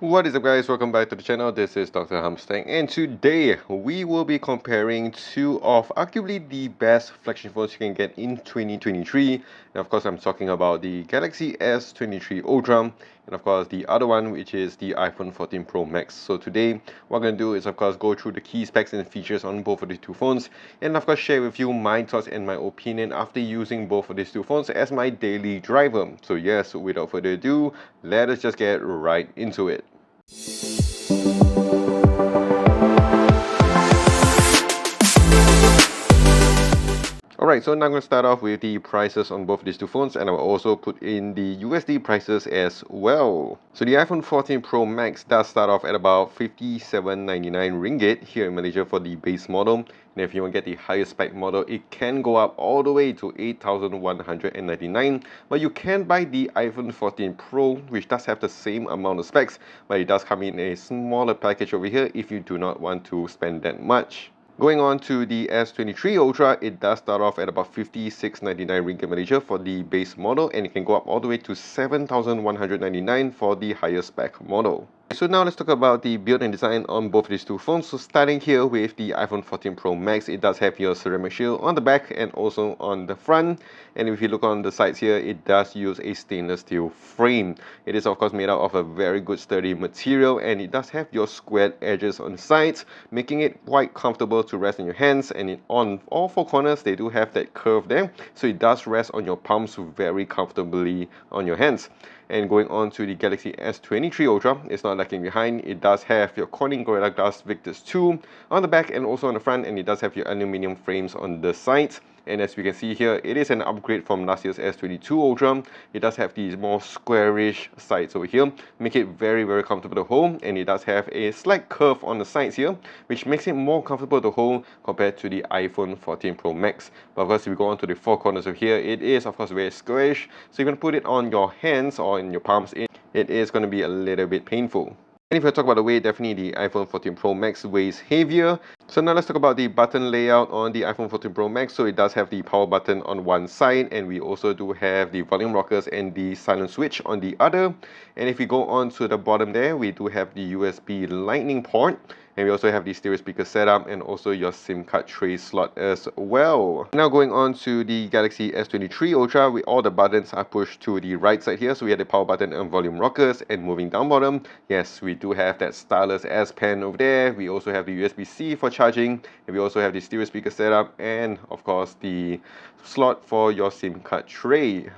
What is up, guys? Welcome back to the channel. This is Dr. Hamstang, and today we will be comparing two of arguably the best flagship phones you can get in 2023. And of course, I'm talking about the Galaxy S23 Ultra, and of course the other one, which is the iPhone 14 Pro Max. So today what I'm going to do is of course go through the key specs and features on both of these two phones, and of course share with you my thoughts and my opinion after using both of these two phones as my daily driver. So yes, without further ado, let us just get right into it. Alright, so now I'm going to start off with the prices on both these two phones, and I will also put in the USD prices as well. So the iPhone 14 Pro Max does start off at about 57.99 ringgit here in Malaysia for the base model. And if you want to get the higher spec model, it can go up all the way to 8,199. But you can buy the iPhone 14 Pro, which does have the same amount of specs, but it does come in a smaller package over here if you do not want to spend that much. Going on to the S23 Ultra, it does start off at about 56.99 ringgit Malaysia for the base model, and it can go up all the way to 7,199 for the higher spec model. So now let's talk about the build and design on both these two phones. So starting here with the iPhone 14 Pro Max, it does have your ceramic shield on the back and also on the front. And if you look on the sides here, it does use a stainless steel frame. It is of course made out of a very good sturdy material, and it does have your squared edges on the sides, making it quite comfortable to rest in your hands. And on all four corners, they do have that curve there, so it does rest on your palms very comfortably on your hands. And going on to the Galaxy S23 Ultra, it's not lacking behind. It does have your Corning Gorilla Glass Victus 2 on the back and also on the front, and it does have your aluminium frames on the sides. And as we can see here, it is an upgrade from last year's S22 Ultra. It does have these more squarish sides over here, make it very comfortable to hold, and it does have a slight curve on the sides here, which makes it more comfortable to hold compared to the iPhone 14 Pro Max. But of course, if we go on to the four corners over here, it is of course very squarish, so you're going to put it on your hands or in your palms, it is going to be a little bit painful. And if you talk about the weight, definitely the iPhone 14 Pro Max weighs heavier. So now let's talk about the button layout on the iPhone 14 Pro Max. So it does have the power button on one side, and we also do have the volume rockers and the silent switch on the other. And if we go on to the bottom there, we do have the USB Lightning port. And we also have the stereo speaker setup and also your SIM card tray slot as well. Now going on to the Galaxy S23 Ultra, all the buttons are pushed to the right side here. So we have the power button and volume rockers, and moving down bottom, yes, we do have that stylus S Pen over there. We also have the USB-C for charging, and we also have the stereo speaker setup, and of course the slot for your SIM card tray.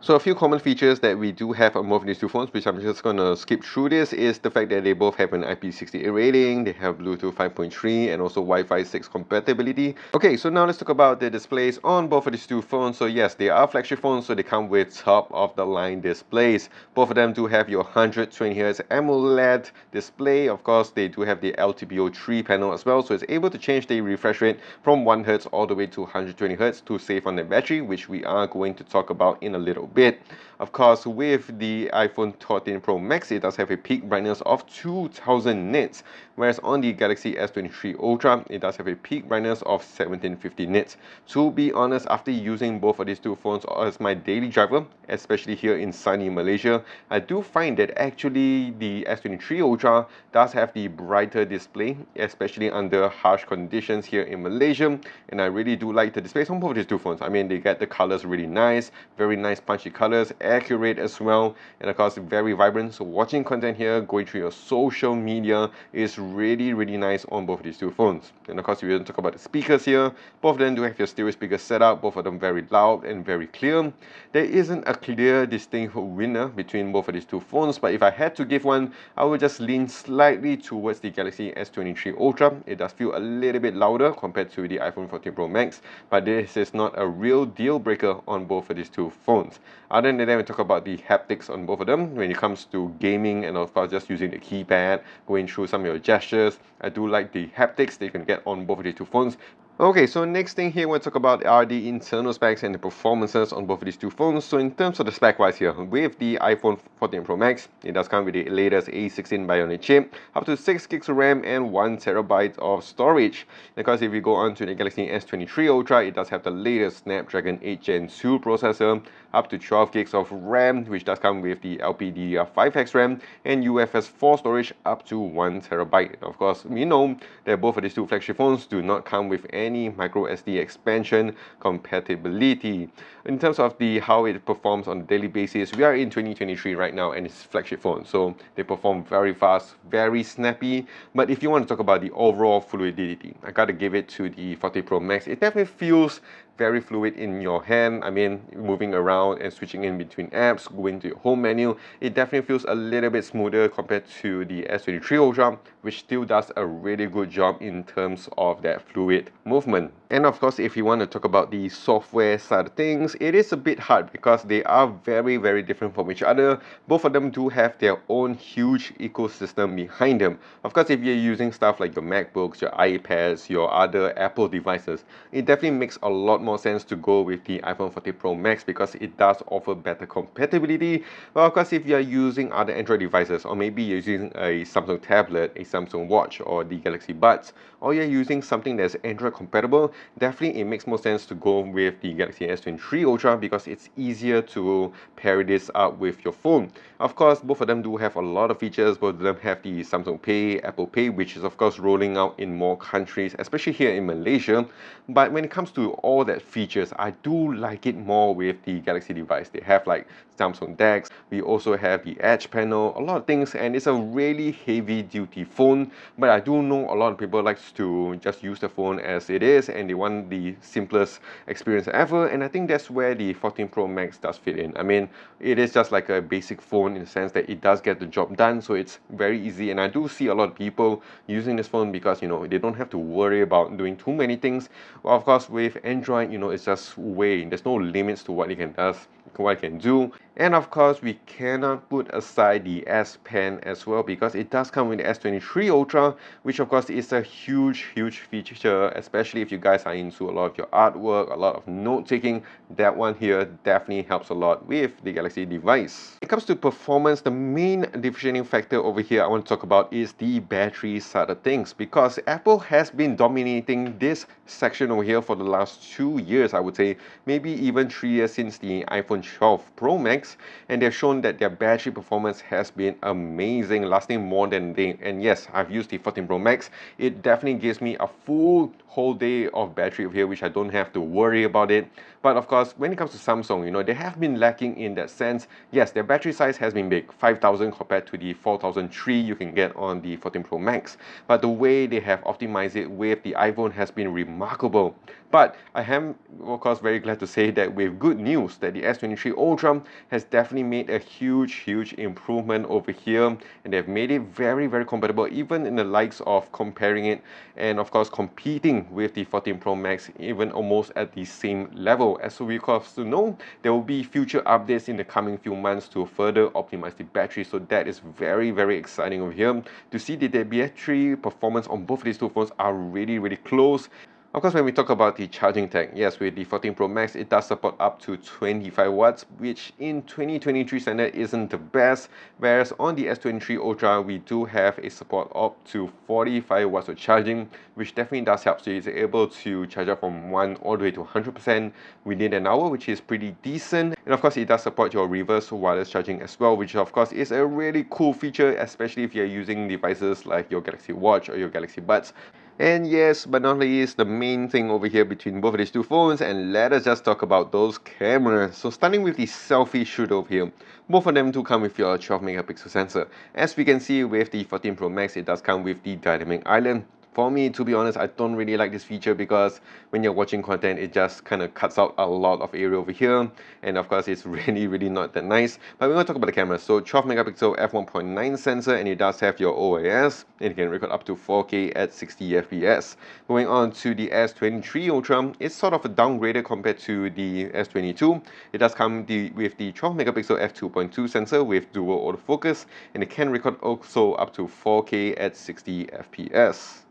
So a few common features that we do have on both of these two phones, which I'm just going to skip through this, is the fact that they both have an IP68 rating, they have Bluetooth 5.3 and also Wi-Fi 6 compatibility. Okay, so now let's talk about the displays on both of these two phones. So yes, they are flagship phones, so they come with top of the line displays. Both of them do have your 120Hz AMOLED display. Of course, they do have the LTPO3 panel as well, so it's able to change the refresh rate from 1Hz all the way to 120Hz to save on the battery, which we are going to talk about in a little bit. Of course, with the iPhone 14 Pro Max, it does have a peak brightness of 2000 nits, whereas on the Galaxy S23 Ultra, it does have a peak brightness of 1750 nits. To be honest, after using both of these two phones as my daily driver, especially here in sunny Malaysia, I do find that actually the S23 Ultra does have the brighter display, especially under harsh conditions here in Malaysia, and I really do like the displays on both of these two phones. I mean, they get the colors really nice, very nice punchy colors, accurate as well, and of course very vibrant. So watching content here, going through your social media is really nice on both of these two phones. And of course, we don't talk about the speakers here. Both of them do have your stereo speaker setup, both of them very loud and very clear. There isn't a clear distinct winner between both of these two phones, but if I had to give one, I would just lean slightly towards the Galaxy S23 Ultra. It does feel a little bit louder compared to the iPhone 14 Pro Max, but this is not a real deal breaker on both of these two phones. Other than that, we talk about the haptics on both of them when it comes to gaming and of course just using the keypad, going through some of your gestures. I do like the haptics that you can get on both of these two phones. Okay, so next thing here we'll talk about are the internal specs and the performances on both of these two phones. So in terms of the spec wise here, with the iPhone 14 Pro Max, it does come with the latest A16 Bionic chip, up to 6 gigs of RAM and 1 terabyte of storage. Because if you go on to the Galaxy S23 Ultra, it does have the latest Snapdragon 8 Gen 2 processor, up to 12 gigs of RAM, which does come with the LPDDR5X RAM and UFS 4 storage up to 1 terabyte. Of course, we know that both of these two flagship phones do not come with any micro SD expansion compatibility. In terms of the how it performs on a daily basis, we are in 2023 right now and it's flagship phone, so they perform very fast, very snappy. But if you want to talk about the overall fluidity, I gotta give it to the 14 Pro Max. It definitely feels very fluid in your hand. I mean, moving around and switching in between apps, going to your home menu, it definitely feels a little bit smoother compared to the S23 Ultra, which still does a really good job in terms of that fluid movement. And of course, if you want to talk about the software side of things, it is a bit hard because they are very, very different from each other. Both of them do have their own huge ecosystem behind them. Of course, if you're using stuff like your MacBooks, your iPads, your other Apple devices, it definitely makes a lot more sense to go with the iPhone 14 Pro Max because it does offer better compatibility. Well, of course, if you're using other Android devices, or maybe you're using a Samsung tablet, a Samsung Watch, or the Galaxy Buds, or you're using something that's Android compatible, definitely it makes more sense to go with the Galaxy S23 Ultra because it's easier to pair this up with your phone. Of course, both of them do have a lot of features. Both of them have the Samsung Pay, Apple Pay, which is of course rolling out in more countries, especially here in Malaysia. But when it comes to all that features, I do like it more with the Galaxy device. They have like Samsung DeX, we also have the Edge panel, a lot of things, and it's a really heavy duty phone. But I do know a lot of people likes to just use the phone as it is and they want the simplest experience ever, and I think that's where the 14 Pro Max does fit in. I mean, it is just like a basic phone in the sense that it does get the job done, so it's very easy, and I do see a lot of people using this phone because, you know, they don't have to worry about doing too many things. Well, of course, with Android, you know, it's just way, there's no limits to what it can do. And of course, we cannot put aside the S Pen as well because it does come with the S23 Ultra, which of course is a huge feature, especially if you guys are into a lot of your artwork, a lot of note taking. That one here definitely helps a lot with the Galaxy device. When it comes to performance, the main differentiating factor over here I want to talk about is the battery side of things, because Apple has been dominating this section over here for the last 2 years, I would say, maybe even 3 years since the iPhone 12 Pro Max, and they've shown that their battery performance has been amazing, lasting more than a day. And yes, I've used the 14 Pro Max. It definitely gives me a full whole day of battery over here, which I don't have to worry about it. But of course, when it comes to Samsung, you know, they have been lacking in that sense. Yes, their battery size has been big, 5,000 compared to the 4,003 you can get on the 14 Pro Max. But the way they have optimized it with the iPhone has been remarkable. But I am, of course, very glad to say that with good news that the S23 Ultra has definitely made a huge improvement over here, and they've made it very compatible, even in the likes of comparing it and of course competing with the 14 Pro Max, even almost at the same level. As we of course know, there will be future updates in the coming few months to further optimize the battery, so that is very exciting over here to see that the battery performance on both of these two phones are really close. Of course, when we talk about the charging tech, yes, with the 14 Pro Max, it does support up to 25 watts, which in 2023 standard isn't the best, whereas on the S23 Ultra, we do have a support up to 45 watts of charging, which definitely does help. So it's able to charge up from 1 all the way to 100% within an hour, which is pretty decent. And of course, it does support your reverse wireless charging as well, which of course is a really cool feature, especially if you're using devices like your Galaxy Watch or your Galaxy Buds. And yes, but not least, the main thing over here between both of these two phones, and let us just talk about those cameras. So starting with the selfie shoot over here, both of them do come with your 12 megapixel sensor. As we can see with the 14 Pro Max, it does come with the dynamic island. For me, to be honest, I don't really like this feature because when you're watching content, it just kind of cuts out a lot of area over here. And of course, it's really not that nice. But we're going to talk about the camera. So 12 megapixel f1.9 sensor, and it does have your OIS, and it can record up to 4K at 60 FPS. Going on to the S23 Ultra, it's sort of a downgraded compared to the S22. It does come with the 12 megapixel f2.2 sensor with dual autofocus, and it can record also up to 4K at 60 FPS.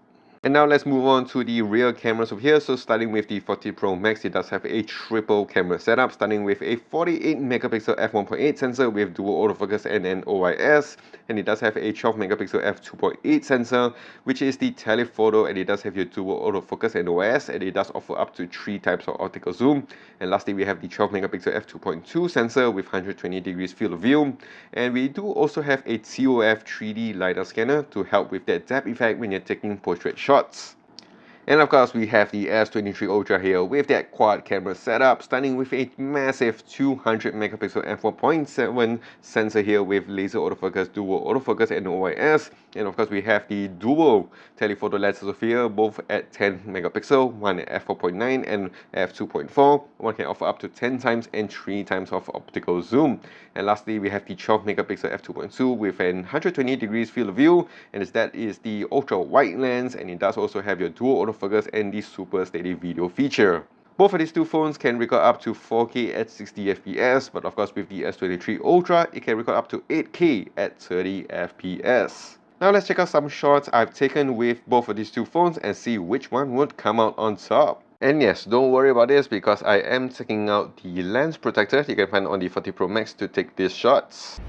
And now let's move on to the rear cameras over here. So starting with the 14 Pro Max, it does have a triple camera setup, starting with a 48 megapixel f1.8 sensor with dual autofocus and an OIS. And it does have a 12 megapixel f2.8 sensor, which is the telephoto, and it does have your dual autofocus and OIS, and it does offer up to 3 types of optical zoom. And lastly, we have the 12 megapixel f2.2 sensor with 120 degrees field of view. And we do also have a TOF 3D LiDAR scanner to help with that depth effect when you're taking portrait shots. And of course, we have the S23 Ultra here with that quad camera setup, starting with a massive 200 megapixel f1.7 sensor here with laser autofocus, dual autofocus, and OIS. And of course, we have the dual telephoto lenses of here, both at 10 megapixel, one at f4.9 and f2.4. One can offer up to 10 times and 3 times of optical zoom. And lastly, we have the 12 megapixel f2.2 with an 120 degrees field of view, and that is the ultra wide lens, and it does also have your dual autofocus and the super steady video feature. Both of these two phones can record up to 4K at 60 FPS, but of course with the S23 Ultra, it can record up to 8K at 30 FPS. Now let's check out some shots I've taken with both of these two phones and see which one would come out on top. And yes, don't worry about this because I am taking out the lens protector you can find on the 40 Pro Max to take these shots.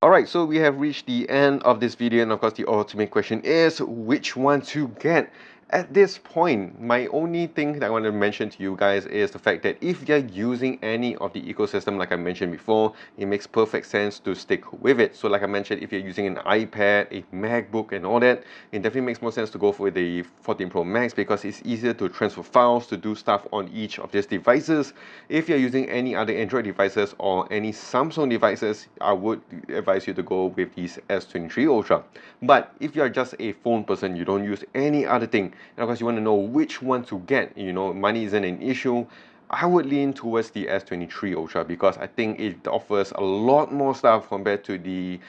Alright, so we have reached the end of this video, and of course the ultimate question is which one to get. At this point, my only thing that I want to mention to you guys is the fact that if you're using any of the ecosystem like I mentioned before, it makes perfect sense to stick with it. So like I mentioned, if you're using an iPad, a MacBook and all that, it definitely makes more sense to go for the 14 Pro Max because it's easier to transfer files, to do stuff on each of these devices. If you're using any other Android devices or any Samsung devices, I would advise you to go with these S23 Ultra. But if you're just a phone person, you don't use any other thing, and of course you want to know which one to get, you know, money isn't an issue, I would lean towards the S23 Ultra because I think it offers a lot more stuff compared to the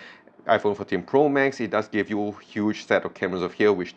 iPhone 14 Pro Max. It does give you a huge set of cameras of here which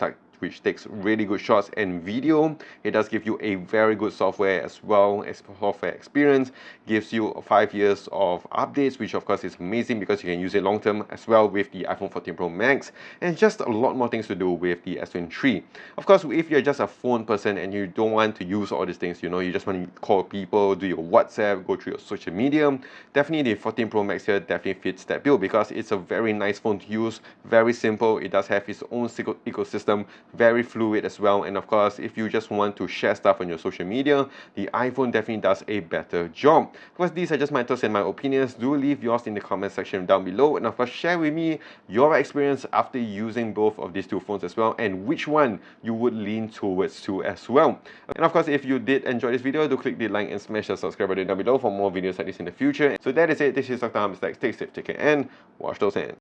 takes really good shots and video. It does give you a very good software as well as software experience. Gives you 5 years of updates, which of course is amazing because you can use it long term as well with the iPhone 14 Pro Max, and just a lot more things to do with the S23. Of course, if you're just a phone person and you don't want to use all these things, you know, you just want to call people, do your WhatsApp, go through your social media, definitely the 14 Pro Max here definitely fits that bill because it's a very nice phone to use, very simple. It does have its own ecosystem, very fluid as well. And of course, if you just want to share stuff on your social media, the iPhone definitely does a better job. Of course, these are just my thoughts and my opinions. Do leave yours in the comment section down below, and of course share with me your experience after using both of these two phones as well, and which one you would lean towards to as well. And of course, if you did enjoy this video, do click the like and smash the subscribe button down below for more videos like this in the future. So that is it. This is Dr. Hamster. Stay safe, take care, and wash those hands.